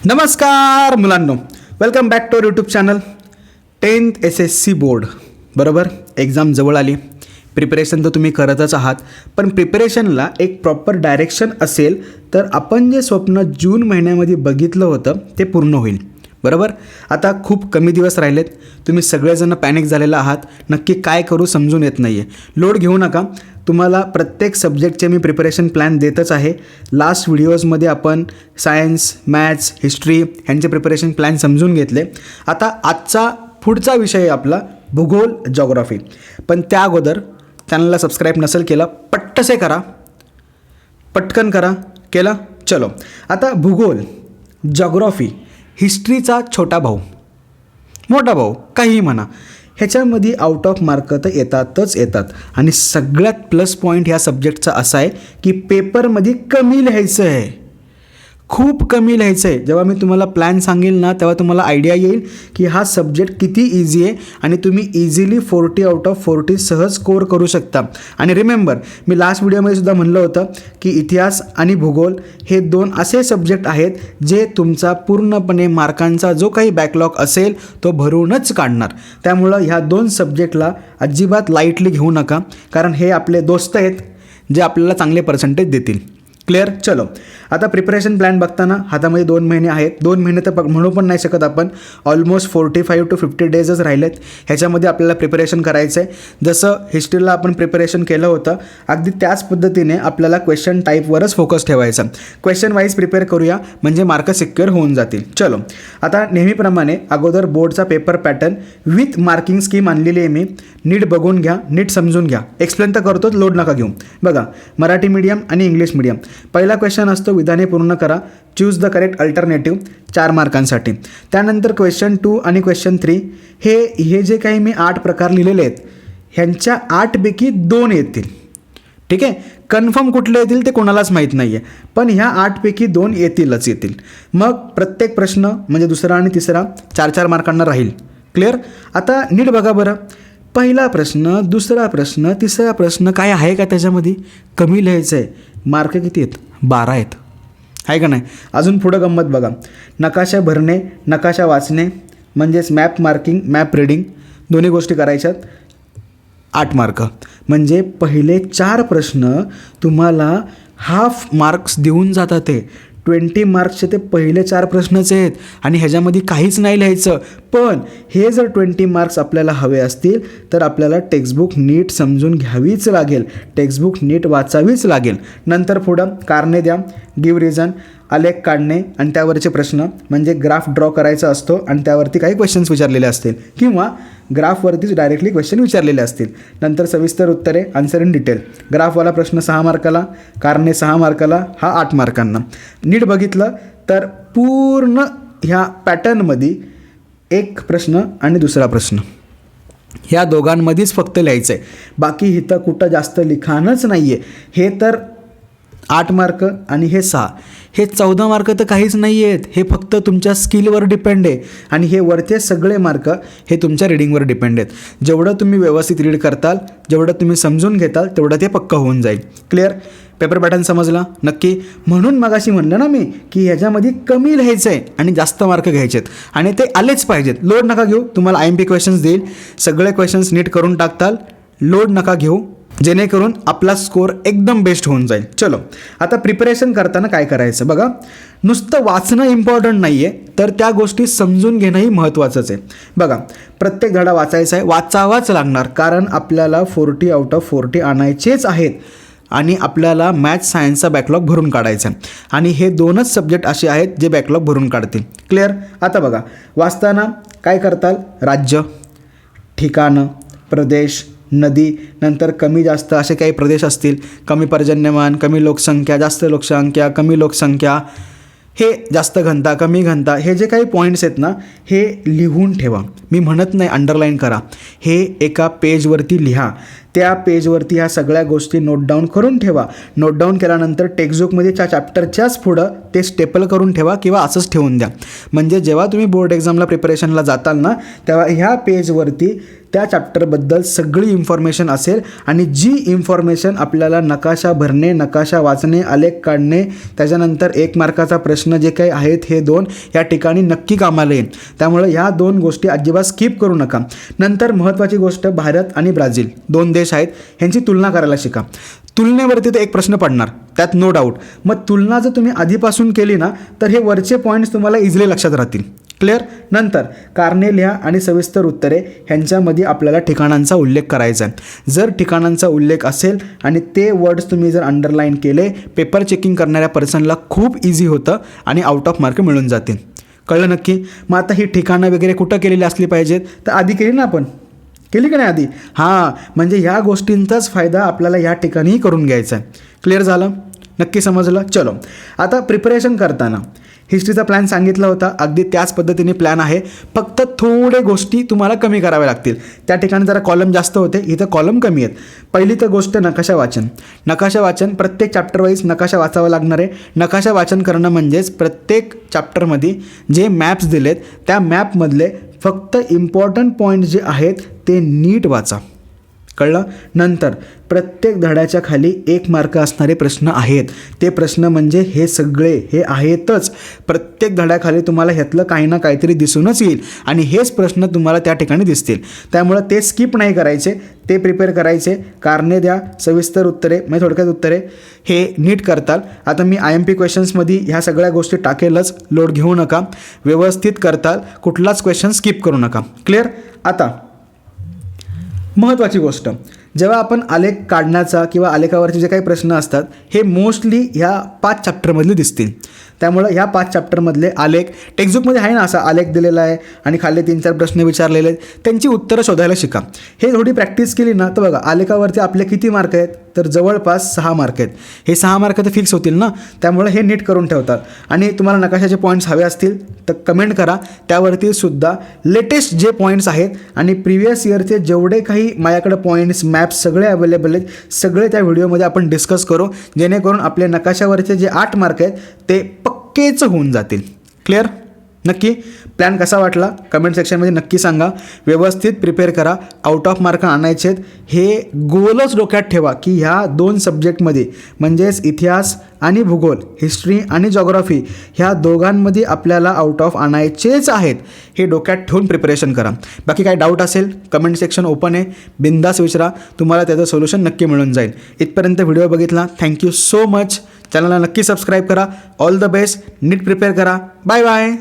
नमस्कार मुलांनो, welcome back to our YouTube channel. 10th SSC board बरोबर एक्झाम जवळ आली. प्रिपरेशन तर तुम्ही करतच आहात, पण प्रिपरेशनला एक प्रॉपर डायरेक्शन असेल तर आपण जे स्वप्न जून महिन्यामध्ये बघितलं होतं ते पूर्ण होईल. बरोबर. आता खूप कमी दिवस राहिलेत. तुम्ही सगळेजण पॅनिक झालेला आहात. नक्की काय करू समजून येत नाही आहे. लोड घेऊ नका. तुम्हाला प्रत्येक सब्जेक्टचे मी प्रिपरेशन प्लॅन देतच आहे. लास्ट व्हिडिओजमध्ये आपण सायन्स, मॅथ्स, हिस्ट्री ह्यांचे प्रिपरेशन प्लॅन समजून घेतले. आता आजचा पुढचा विषय आहे आपला भूगोल, जॉग्राफी. पण त्या अगोदर चॅनलला सबस्क्राईब नसेल केलं, पट्टसे करा, पटकन करा. केलं? चलो. आता भूगोल, जॉग्राफी, हिस्ट्रीचा छोटा भाऊ, मोठा भाऊ, काहीही म्हणा, ह्याच्यामध्ये आउट ऑफ मार्क तर येतातच येतात. आणि सगळ्यात प्लस पॉईंट ह्या सब्जेक्टचा असा आहे की पेपरमध्ये कमी लिहायचं आहे, खूप कमी लिहायचं आहे. जेव्हा मी तुम्हाला प्लॅन सांगेल ना तेव्हा तुम्हाला आयडिया येईल की हा सब्जेक्ट किती इझी आहे आणि तुम्ही इझिली 40 आउट ऑफ 40 सहज स्कोअर करू शकता. आणि रिमेंबर, मी लास्ट व्हिडिओमध्ये सुद्धा म्हणलं होतं की इतिहास आणि भूगोल हे दोन असे सब्जेक्ट आहेत जे तुमचा पूर्णपणे मार्कांचा जो काही बॅकलॉग असेल तो भरूनच काढणार. त्यामुळं ह्या दोन सब्जेक्टला अजिबात लाईटली घेऊ नका, कारण हे आपले दोस्त आहेत जे आपल्याला चांगले पर्सेंटेज देतील. क्लिअर? चलो. आता प्रिपरेशन प्लॅन बघताना हातामध्ये 2 महिने आहेत. 2 महिने तर म्हणू पण नाही शकत आपण. ऑलमोस्ट 45 to 50 डेजच राहिलेत. ह्याच्यामध्ये आपल्याला प्रिपरेशन करायचं आहे. जसं हिस्ट्रीला आपण प्रिपरेशन केलं होतं अगदी त्याच पद्धतीने आपल्याला क्वेश्चन टाईपवरच फोकस ठेवायचा. क्वेश्चन वाईज प्रिपेअर करूया म्हणजे मार्क सिक्युअर होऊन जातील. चलो. आता नेहमीप्रमाणे अगोदर बोर्डचा paper pattern with marking scheme आणलेली आहे मी. नीट बघून घ्या, नीट समजून घ्या. एक्सप्लेन तर करतोच, लोड नका घेऊ. बघा, मराठी मीडियम आणि इंग्लिश मीडियम. पहिला क्वेश्चन असतो विधाने पूर्ण करा, चूज द करेक्ट अल्टरनेटिव्ह, 4 मार्कांसाठी. त्यानंतर क्वेश्चन 2 आणि क्वेश्चन 3 हे जे काही मी 8 प्रकार लिहिलेले आहेत ह्यांच्या 8 पैकी 2 येतील. ठीक आहे. कन्फर्म कुठले येतील ते कोणालाच माहीत नाही आहे, पण ह्या 8 पैकी 2 येतील. मग प्रत्येक प्रश्न म्हणजे दुसरा आणि तिसरा 4-4 मार्कांना राहील. क्लिअर? आता नीट बघा बरं. पहिला प्रश्न, दुसरा प्रश्न, तिसरा प्रश्न काय आहे का त्याच्यामध्ये? कमी लिहायचं आहे. मार्क किती आहेत? 12 आहेत. आहे का नाही? अजून पुढं गंमत बघा. नकाशा भरणे, नकाशा वाचणे म्हणजेच मॅप मार्किंग, मॅप रीडिंग दोन्ही गोष्टी करायच्यात. 8 मार्क. म्हणजे पहिले 4 प्रश्न तुम्हाला हाफ मार्क्स देऊन जातात. ते 20 मार्क्सचे ते पहिले 4 प्रश्नच आहेत आणि ह्याच्यामध्ये काहीच नाही लिहायचं. पण हे जर 20 मार्क्स आपल्याला हवे असतील तर आपल्याला टेक्स्टबुक नीट समजून घ्यावीच लागेल, टेक्स्टबुक नीट वाचावीच लागेल. नंतर पुढं कारणे द्या, गिव्ह रिझन, आलेख काढणे आणि त्यावरचे प्रश्न म्हणजे ग्राफ ड्रॉ करायचा असतो आणि त्यावरती काही क्वेश्चन्स विचारलेले असतील किंवा ग्राफवरतीच डायरेक्टली क्वेश्चन विचारलेले असतील. नंतर सविस्तर उत्तरे, आन्सर इन डिटेल. ग्राफवाला प्रश्न 6 मार्काला, कारणे 6 मार्काला, हा 8 मार्कांना. नीट बघितलं तर पूर्ण ह्या पॅटर्नमध्ये एक प्रश्न आणि दुसरा प्रश्न ह्या दोघांमध्येच फक्त लिहायचं आहे. बाकी इथं कुठं जास्त लिखाणच नाही आहे. हे तर 8 मार्क आणि हे 6, हे 14 मार्क तर काहीच नाही आहेत. हे फक्त तुमच्या स्किलवर डिपेंड आहे आणि हे वरचे सगळे मार्क हे तुमच्या रीडिंगवर डिपेंड आहेत. जेवढं तुम्ही व्यवस्थित रीड करताल, जेवढं तुम्ही समजून घेताल तेवढं ते पक्कं होऊन जाईल. क्लिअर? पेपर पॅटर्न समजला नक्की? म्हणून मगाशी म्हणलं ना मी की ह्याच्यामध्ये कमी लिहायचं आहे आणि जास्त मार्क घ्यायचे आहेत आणि ते आलेच पाहिजेत. लोड नका घेऊ. तुम्हाला IMP क्वेश्चन्स देईल, सगळे क्वेश्चन्स नीट करून टाकताल. लोड नका घेऊ, जेणेकरून आपला स्कोअर एकदम बेस्ट होऊन जाईल. चलो. आता प्रिपरेशन करताना काय करायचं बघा. नुसतं वाचणं इम्पॉर्टंट नाही आहे, तर त्या गोष्टी समजून घेणंही महत्त्वाचंच आहे. बघा, प्रत्येक धडा वाचायचा आहे, वाचावाच लागणार, कारण आपल्याला 40 आउट ऑफ 40 आणायचेच आहेत आणि आपल्याला मॅथ्स, सायन्सचा बॅकलॉग भरून काढायचा आहे आणि हे 2च सब्जेक्ट असे आहेत जे बॅकलॉग भरून काढतील. क्लिअर? आता बघा, वाचताना काय करताल? राज्य, ठिकाणं, प्रदेश, नदी, नंतर कमी जास्त असे काही प्रदेश असतील, कमी पर्जन्यमान, कमी लोकसंख्या, जास्त लोकसंख्या, कमी लोकसंख्या, हे जास्त घनता, कमी घनता, हे जे काही पॉईंट्स आहेत ना हे लिहून ठेवा. मी म्हणत नाही अंडरलाईन करा, हे एका पेजवरती लिहा. त्या पेजवरती ह्या सगळ्या गोष्टी नोट डाऊन करून ठेवा. नोट डाऊन केल्यानंतर टेक्स्टबुकमध्ये त्या चॅप्टरच्याच पुढं ते स्टेपल करून ठेवा किंवा असंच ठेवून द्या. म्हणजे जेव्हा तुम्ही बोर्ड एक्झामला प्रिपरेशनला जाताल ना, तेव्हा ह्या पेजवरती त्या चॅप्टरबद्दल सगळी इन्फॉर्मेशन असेल आणि जी इन्फॉर्मेशन आपल्याला नकाशा भरणे, नकाशा वाचणे, आलेख काढणे, त्याच्यानंतर 1 मार्काचा प्रश्न जे काही आहेत हे 2 या ठिकाणी नक्की कामाला येईल. त्यामुळे ह्या 2 गोष्टी अजिबात स्किप करू नका. नंतर महत्त्वाची गोष्ट, भारत आणि ब्राझील 2 देश आहेत, ह्यांची तुलना करायला शिका. तुलनेवरती तर एक प्रश्न पडणार, त्यात नो डाऊट. मग तुलना जर तुम्ही आधीपासून केली ना, तर हे वरचे पॉईंट्स तुम्हाला इझिली लक्षात राहतील. क्लिअर. नंतर कारणे लिहा आणि सविस्तर उत्तरे ह्यांच्यामध्ये आपल्याला ठिकाणांचा उल्लेख करायचा आहे. जर ठिकाणांचा उल्लेख असेल आणि ते वर्ड्स तुम्ही जर अंडरलाईन केले, पेपर चेकिंग करणाऱ्या पर्सनला खूप इझी होतं आणि आउट ऑफ मार्क मिळून जातील. कळलं नक्की. मग आता ही ठिकाणं वगैरे कुठं केलेली असली पाहिजेत, तर आधी केली ना आपण, केली का नाही आधी? हां, म्हणजे ह्या गोष्टींचाच फायदा आपल्याला ह्या ठिकाणीही करून घ्यायचा आहे. क्लिअर झालं? नक्की समजलं? चलो, आता प्रिपरेशन करताना हिस्ट्रीचा प्लॅन सांगितला होता, अगदी त्याच पद्धतीने प्लॅन आहे. फक्त थोडे गोष्टी तुम्हाला कमी कराव्या लागतील. त्या ठिकाणी जरा कॉलम जास्त होते, इथं कॉलम कमी आहेत. पहिली तर गोष्ट नकाशा वाचन. नकाशा वाचन प्रत्येक चॅप्टर वाईज नकाशा वाचावा लागणार आहे. नकाशा वाचन करणं म्हणजेच प्रत्येक चॅप्टरमध्ये जे मॅप्स दिलेत त्या मॅपमधले फक्त इम्पॉर्टंट पॉईंट जे आहेत ते नीट वाचा. कळलं? नंतर प्रत्येक धड्याच्या खाली 1 मार्क असणारे प्रश्न आहेत. ते प्रश्न म्हणजे हे सगळे हे आहेतच. प्रत्येक धड्याखाली तुम्हाला ह्यातलं काही ना काहीतरी दिसूनच येईल आणि हेच प्रश्न तुम्हाला त्या ठिकाणी दिसतील. त्यामुळं ते स्किप नाही करायचे, ते प्रिपेअर करायचे. कारणे द्या, सविस्तर उत्तरे म्हणजे थोडक्यात उत्तरे हे नीट करताल. आता मी IMP क्वेश्चन्समध्ये ह्या सगळ्या गोष्टी टाकेलच, लोड घेऊ नका. व्यवस्थित करताल, कुठलाच क्वेश्चन स्किप करू नका. क्लिअर. आता महत्त्वाची गोष्ट, जेव्हा आपण आलेख काढण्याचा किंवा आलेखावरचे जे काही प्रश्न असतात हे मोस्टली ह्या 5 चॅप्टरमधले दिसतील. त्यामुळं ह्या 5 चॅप्टरमधले आलेख टेक्स्टबुकमध्ये आहे ना, असा आलेख दिलेला आहे आणि खाली 3-4 प्रश्न विचारलेले आहेत, त्यांची उत्तरं शोधायला शिका. हे थोडी प्रॅक्टिस केली ना, तर बघा आलेखावरती आपले किती मार्क आहेत, तर जवळपास 6 मार्क आहेत. हे 6 मार्क तर फिक्स होतील ना, त्यामुळे हे नीट करून ठेवतात. आणि तुम्हाला नकाशाचे पॉईंट्स हवे असतील तर कमेंट करा, त्यावरती सुद्धा लेटेस्ट जे पॉईंट्स आहेत आणि प्रिव्हियस इयरचे जेवढे काही माझ्याकडे पॉईंट्स मॅप्स सगळे अवेलेबल आहेत, सगळे त्या व्हिडिओमध्ये आपण डिस्कस करू, जेणेकरून आपले नकाशावरचे जे 8 मार्क आहेत ते पक्केच होऊन जातील. क्लिअर. नक्की. प्लॅन कसा वाटला कमेंट सेक्शनमध्ये नक्की सांगा. व्यवस्थित प्रिपेअर करा, आउट ऑफ मार्क आणायचे आहेत. हे गोलच डोक्यात ठेवा की ह्या 2 सब्जेक्टमध्ये म्हणजेच इतिहास आणि भूगोल, हिस्ट्री आणि जॉग्राफी ह्या दोघांमध्ये आपल्याला आउट ऑफ आणायचेच आहेत. हे डोक्यात ठेवून प्रिपरेशन करा. बाकी काय डाऊट असेल कमेंट सेक्शन ओपन आहे, बिंदास विचारा, तुम्हाला त्याचं सोल्युशन नक्की मिळून जाईल. इथपर्यंत व्हिडिओ बघितला, थँक्यू सो मच. चॅनलला नक्की सबस्क्राईब करा. All the best. NEET prepare करा. Bye bye.